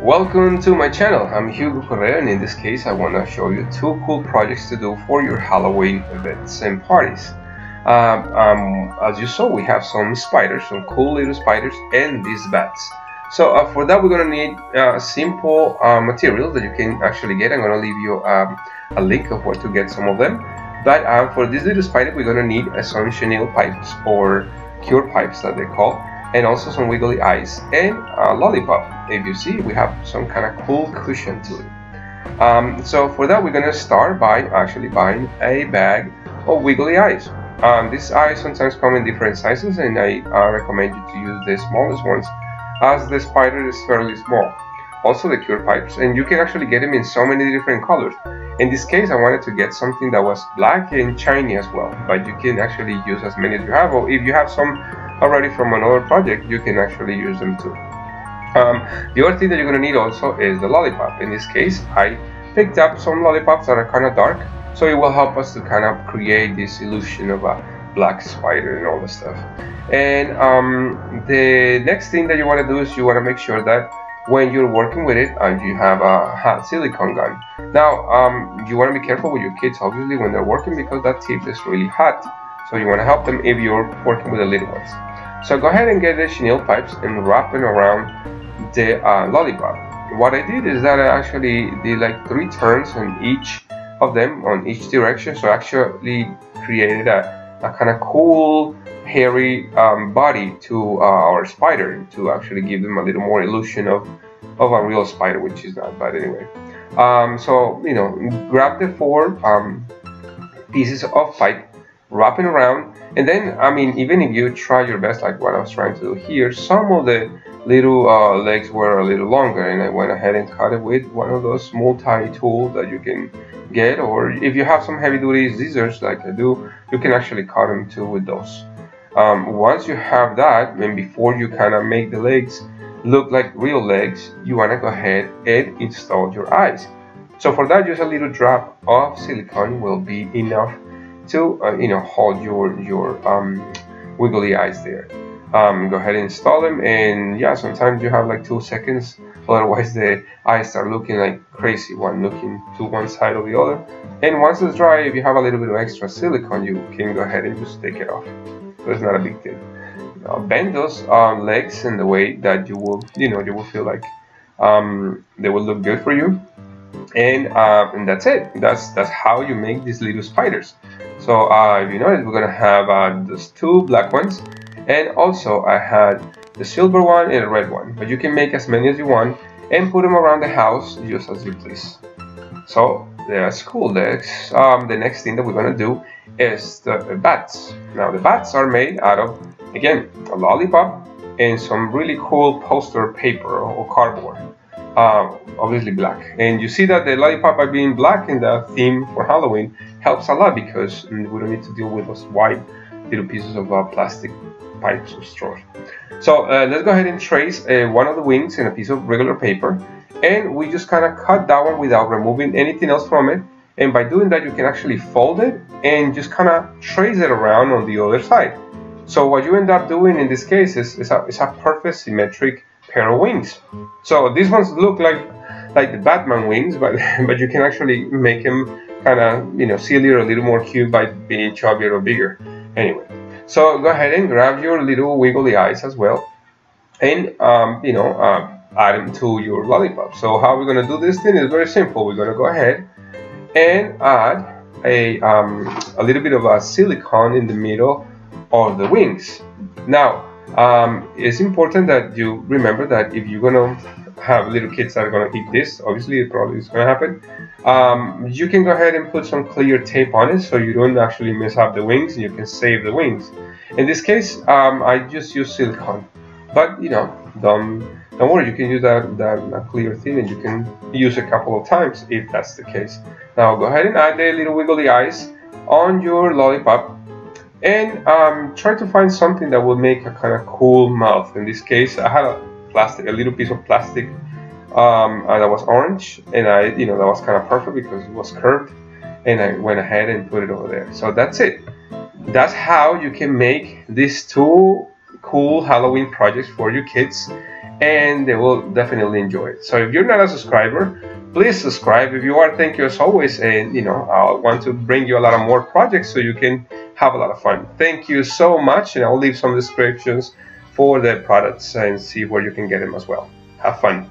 Welcome to my channel. I'm Hugo Correa, and in this case I want to show you two cool projects to do for your Halloween events and parties. As you saw, we have some spiders, some cool little spiders, and these bats. So for that we're going to need simple materials that you can actually get. I'm going to leave you a link of where to get some of them. But for this little spider we're going to need some chenille pipes, or cure pipes that they call, and also some wiggly eyes and a lollipop. If you see, we have some kind of cool cushion to it. So for that we're going to start by actually buying a bag of wiggly eyes. These eyes sometimes come in different sizes, and I recommend you to use the smallest ones as the spider is fairly small. Also the cure pipes, and you can actually get them in so many different colors. In this case I wanted to get something that was black and shiny as well, but you can actually use as many as you have, or if you have some already from another project you can actually use them too. The other thing that you're going to need also is the lollipop. In this case I picked up some lollipops that are kind of dark, so it will help us to kind of create this illusion of a black spider and all the stuff. And the next thing that you want to do is you want to make sure that when you're working with it you have a hot silicone gun. Now you want to be careful with your kids obviously when they're working, because that tip is really hot, so you want to help them if you're working with the little ones. So go ahead and get the chenille pipes and wrap them around the lollipop. What I did is that I actually did like 3 turns on each of them, on each direction, so I actually created a kind of cool hairy body to our spider, to actually give them a little more illusion of a real spider, which is not bad anyway. So you know, grab the 4 pieces of pipe, wrap it around, and then I mean, even if you try your best like what I was trying to do here, some of the little legs were a little longer, and I went ahead and cut it with one of those multi-tools that you can get, or if you have some heavy-duty scissors like I do, you can actually cut them too with those. Once you have that, and before you kind of make the legs look like real legs, you want to go ahead and install your eyes. So for that, just a little drop of silicone will be enough to you know, hold your wiggly eyes there. Go ahead and install them, and yeah, sometimes you have like 2 seconds, otherwise the eyes start looking like crazy, one looking to one side or the other. And once it's dry, if you have a little bit of extra silicone, you can go ahead and just take it off. So it's not a big deal. Bend those legs in the way that you will, you know, you will feel like they will look good for you. And that's it. That's how you make these little spiders. So if you notice, we're gonna have those 2 black ones, and also I had the silver one and a red one, but you can make as many as you want and put them around the house just as you please. So that's cool. The next thing that we're gonna do is the bats. Now the bats are made out of, again, a lollipop and some really cool poster paper or cardboard, obviously black. And you see that the lollipop by being black in the theme for Halloween helps a lot, because we don't need to deal with those white little pieces of plastic pipes or straws. So let's go ahead and trace one of the wings in a piece of regular paper, and we just kind of cut that one without removing anything else from it. And by doing that, you can actually fold it and just kind of trace it around on the other side. So what you end up doing in this case is a perfect symmetric pair of wings. So these ones look like the Batman wings, but you can actually make them kind of, you know, sillier, a little more cute by being chubbier or bigger. Anyway, so go ahead and grab your little wiggly eyes as well, and you know, add them to your lollipop. So how we're going to do this thing is very simple. We're going to go ahead and add a little bit of a silicone in the middle of the wings. Now it's important that you remember that if you're going to have little kids that are going to eat this, obviously it probably is going to happen, you can go ahead and put some clear tape on it so you don't actually mess up the wings, and you can save the wings. In this case I just use silicone, but you know, don't worry, you can use that clear thing, and you can use a couple of times if that's the case. Now go ahead and add the little wiggly eyes on your lollipop, and try to find something that will make a kind of cool mouth. In this case I had a little piece of plastic that was orange, and you know, that was kind of perfect because it was curved, and I went ahead and put it over there. So that's it. That's how you can make these 2 cool Halloween projects for your kids. and they will definitely enjoy it. So if you're not a subscriber, please subscribe. If you are, thank you as always, and I want to bring you a lot of more projects so you can have a lot of fun. Thank you so much, and I'll leave some descriptions for the products and see where you can get them as well. Have fun.